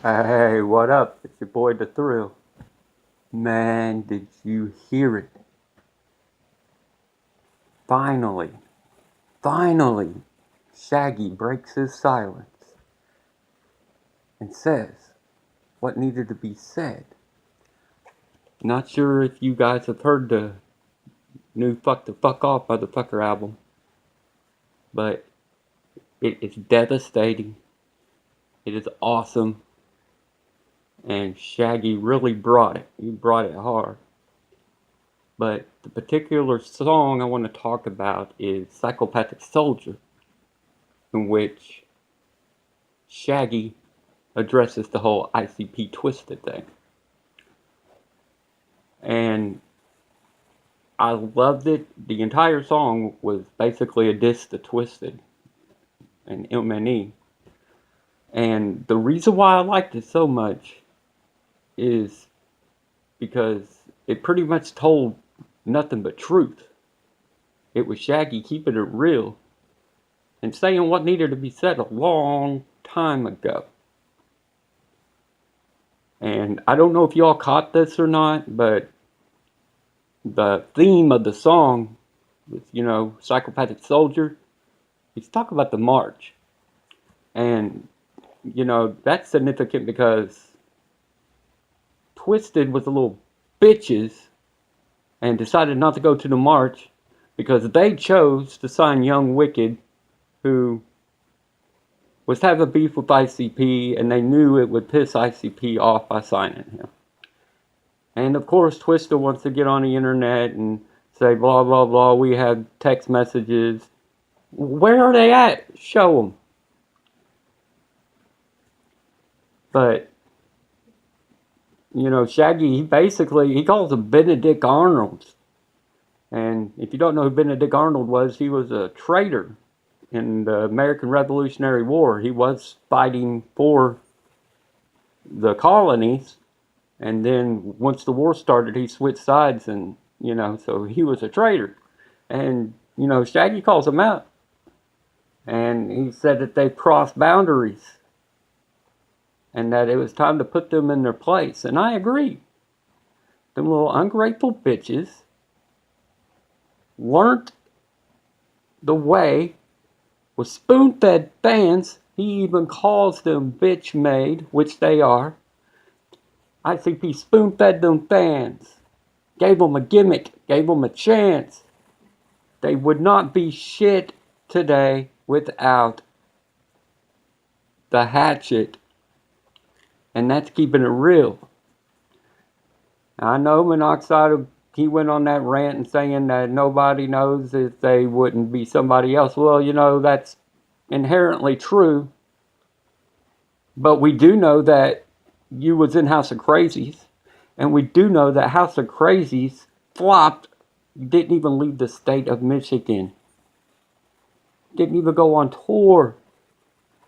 Hey, what up? It's your boy The Thrill. Man, did you hear it? Finally, finally, Shaggy breaks his silence and says what needed to be said. Not sure if you guys have heard the new Fuck the Fuck Off Motherfucker album, but it is devastating. It is awesome, and Shaggy really brought it. He brought it hard. But the particular song I want to talk about is Psychopathic Soldier, in which Shaggy addresses the whole ICP Twisted thing. And I loved it. The entire song was basically a diss to Twisted and MNE. And the reason why I liked it so much is because it pretty much told nothing but truth. It was Shaggy keeping it real and saying what needed to be said a long time ago. And I don't know if y'all caught this or not, but the theme of the song with, Psychopathic Soldier, he's talking about the march. And, that's significant because Twisted was a little bitches and decided not to go to the march because they chose to sign Young Wicked, who was having beef with ICP, and they knew it would piss ICP off by signing him. And of course, Twister wants to get on the internet and say, blah, blah, blah, we have text messages. Where are they at? Show them. But, Shaggy, he calls him Benedict Arnold. And if you don't know who Benedict Arnold was, he was a traitor in the American Revolutionary War. He was fighting for the colonies. And then once the war started, he switched sides and, so he was a traitor. And, Shaggy calls him out. And he said that they crossed boundaries and that it was time to put them in their place. And I agree. Them little ungrateful bitches learned the way with spoon-fed fans. He even calls them bitch-made, which they are. ICP spoon-fed them fans. Gave them a gimmick. Gave them a chance. They would not be shit today without the hatchet. And that's keeping it real. I know Monoxide, he went on that rant and saying that nobody knows if they wouldn't be somebody else. Well, that's inherently true. But we do know that you was in House of Crazies. And we do know that House of Crazies flopped. Didn't even leave the state of Michigan. Didn't even go on tour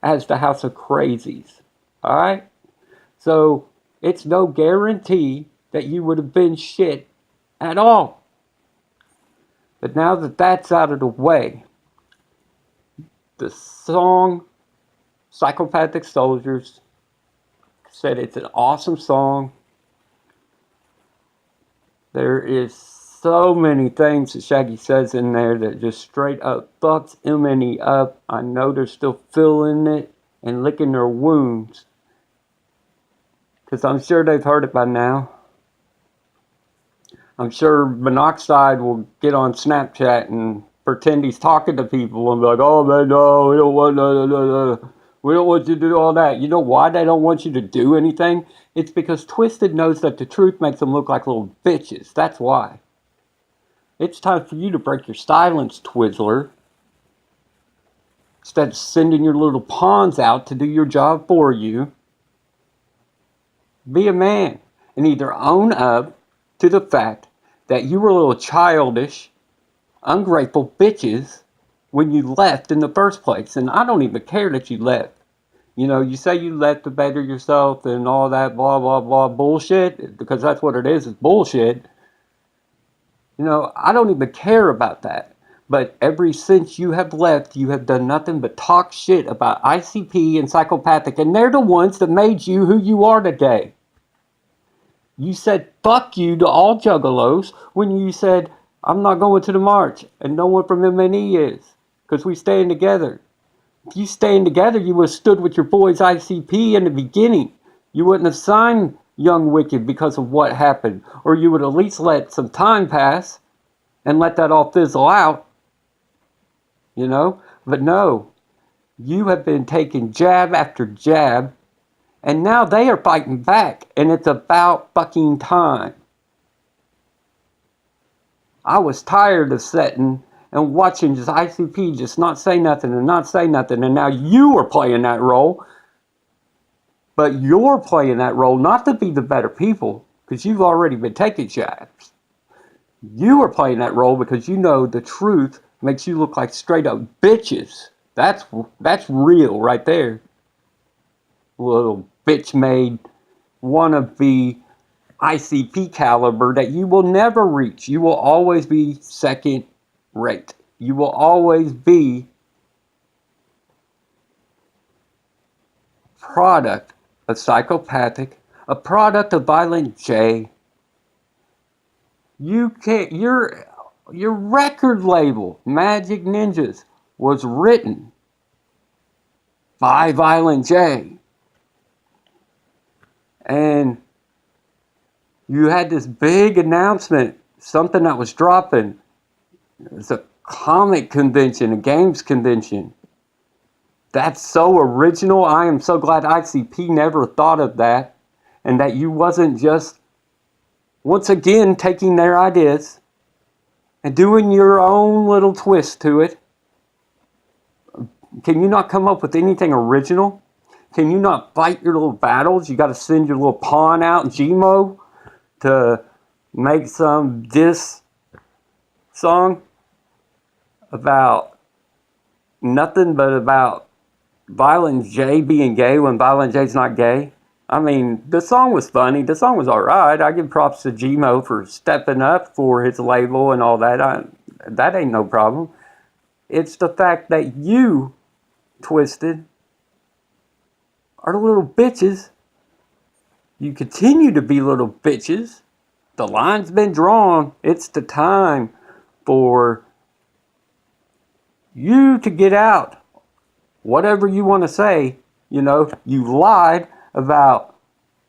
as the House of Crazies. Alright? So, it's no guarantee that you would have been shit at all. But now that that's out of the way, the song Psychopathic Soldiers said it's an awesome song. There is so many things that Shaggy says in there that just straight up fucks MNE up. I know they're still feeling it and licking their wounds, because I'm sure they've heard it by now. I'm sure Monoxide will get on Snapchat and pretend he's talking to people and be like, oh man, no, we don't want, no. We don't want you to do all that. You know why they don't want you to do anything? It's because Twisted knows that the truth makes them look like little bitches. That's why. It's time for you to break your silence, Twizzler. Instead of sending your little pawns out to do your job for you, be a man and either own up to the fact that you were a little childish, ungrateful bitches when you left in the first place. And I don't even care that you left. You say you left to better yourself and all that blah, blah, blah bullshit, because that's what it is bullshit. I don't even care about that. But ever since you have left, you have done nothing but talk shit about ICP and psychopathic, and they're the ones that made you who you are today. You said fuck you to all juggalos when you said, I'm not going to the march, and no one from MNE is, because we stand together. If you stand together, you would have stood with your boys ICP in the beginning. You wouldn't have signed Young Wicked because of what happened, or you would at least let some time pass and let that all fizzle out, you know? But no, you have been taking jab after jab, and now they are fighting back, and it's about fucking time. I was tired of sitting and watching just ICP just not say nothing and not say nothing, and now you are playing that role. But you're playing that role not to be the better people, because you've already been taking jabs. You are playing that role because you know the truth makes you look like straight up bitches. That's real right there. Little bitch made wannabe ICP caliber that you will never reach. You will always be second rate. You will always be product of psychopathic, a product of Violent J. You can't. Your record label, Magic Ninjas, was written by Violent J, and you had this big announcement, something that was dropping. It's a comic convention, a games convention. That's so original. I am so glad ICP never thought of that, and that you wasn't just once again taking their ideas and doing your own little twist to it. Can you not come up with anything original? Can you not fight your little battles? You got to send your little pawn out, Gmo, to make some diss song about nothing but about Violent J being gay when Violent J's not gay. I mean, the song was funny. The song was alright. I give props to Gmo for stepping up for his label and all that. That ain't no problem. It's the fact that you, Twisted, are the little bitches. You continue to be little bitches. The line's been drawn. It's the time for you to get out. Whatever you want to say, you know, you lied about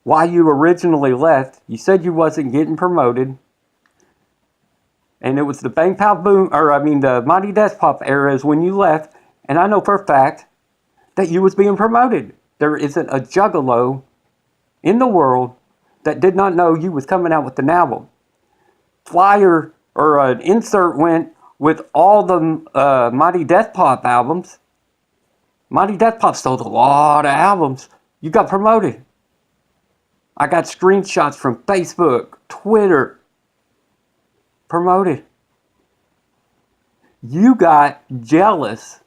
why you originally left. You said you wasn't getting promoted. And it was the Bang Pow Boom, the Mighty Death Pop era is when you left. And I know for a fact that you was being promoted. There isn't a juggalo in the world that did not know you was coming out with an album. Flyer or an insert went with all the Mighty Death Pop albums. Mighty Death Pop sold a lot of albums. You got promoted. I got screenshots from Facebook, Twitter. Promoted. You got jealous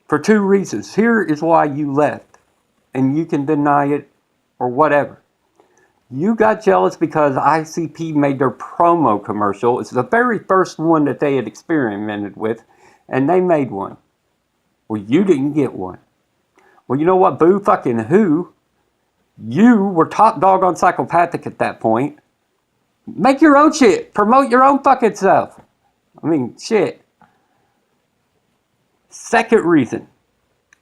for two reasons. Here is why you left. And you can deny it or whatever. You got jealous because ICP made their promo commercial. It's the very first one that they had experimented with. And they made one. Well, you didn't get one. Well, you know what? Boo fucking who? You were top dog on Psychopathic at that point. Make your own shit. Promote your own fucking self. I mean, shit. Second reason.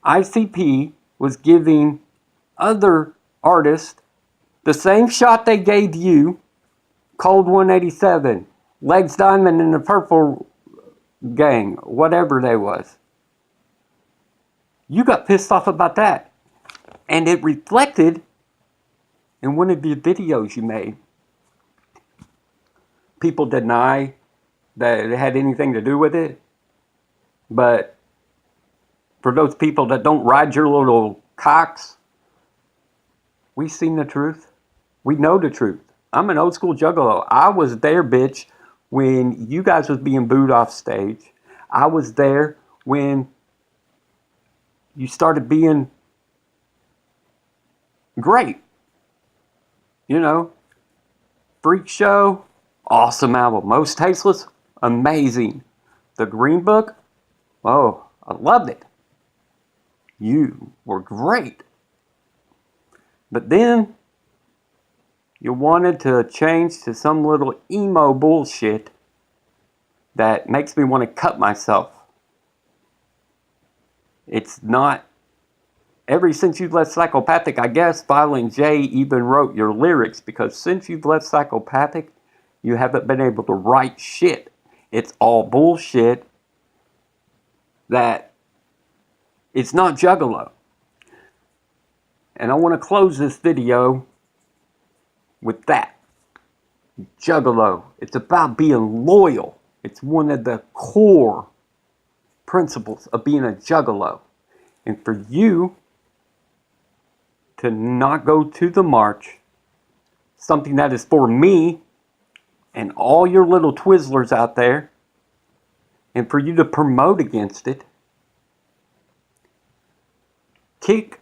ICP was giving other artists the same shot they gave you. Cold 187. Legs Diamond and the Purple Gang. Whatever they was. You got pissed off about that. And it reflected in one of the videos you made. People deny that it had anything to do with it. But for those people that don't ride your little cocks, we seen the truth. We know the truth. I'm an old school juggalo. I was there, bitch, when you guys was being booed off stage. I was there when you started being great. You know, Freak Show, awesome album. Most Tasteless, amazing. The Green Book? Oh, I loved it. You were great. But then you wanted to change to some little emo bullshit that makes me want to cut myself. It's not. Ever since you've left Psychopathic, I guess Violent J even wrote your lyrics, because since you've left Psychopathic, you haven't been able to write shit. It's all bullshit that it's not Juggalo. And I want to close this video with that. Juggalo. It's about being loyal. It's one of the core principles of being a Juggalo. And for you to not go to the march, something that is for me and all your little Twizzlers out there, and for you to promote against it, kick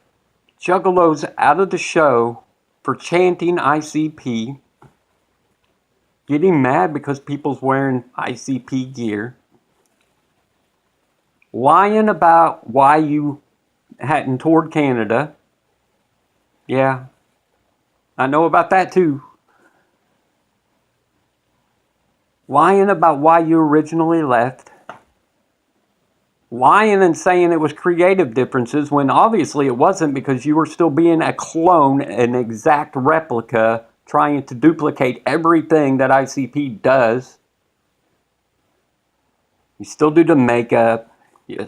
Juggalos out of the show for chanting ICP, getting mad because people's wearing ICP gear, lying about why you hadn't toured Canada. Yeah, I know about that too. Lying about why you originally left. Lying and saying it was creative differences when obviously it wasn't, because you were still being a clone, an exact replica, trying to duplicate everything that ICP does. You still do the makeup. You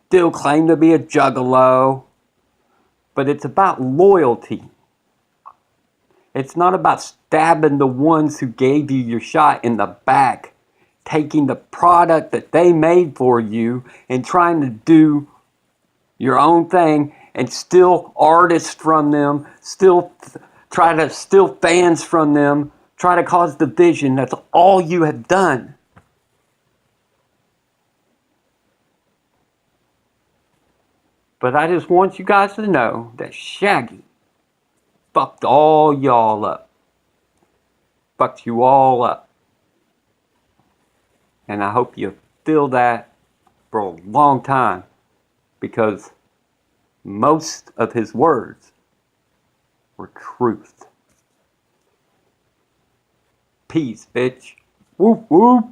still claim to be a Juggalo. But it's about loyalty. It's not about stabbing the ones who gave you your shot in the back, taking the product that they made for you and trying to do your own thing and steal artists from them, try to steal fans from them, try to cause division. That's all you have done. But I just want you guys to know that Shaggy fucked all y'all up. Fucked you all up. And I hope you feel that for a long time, because most of his words were truth. Peace, bitch. Whoop, whoop.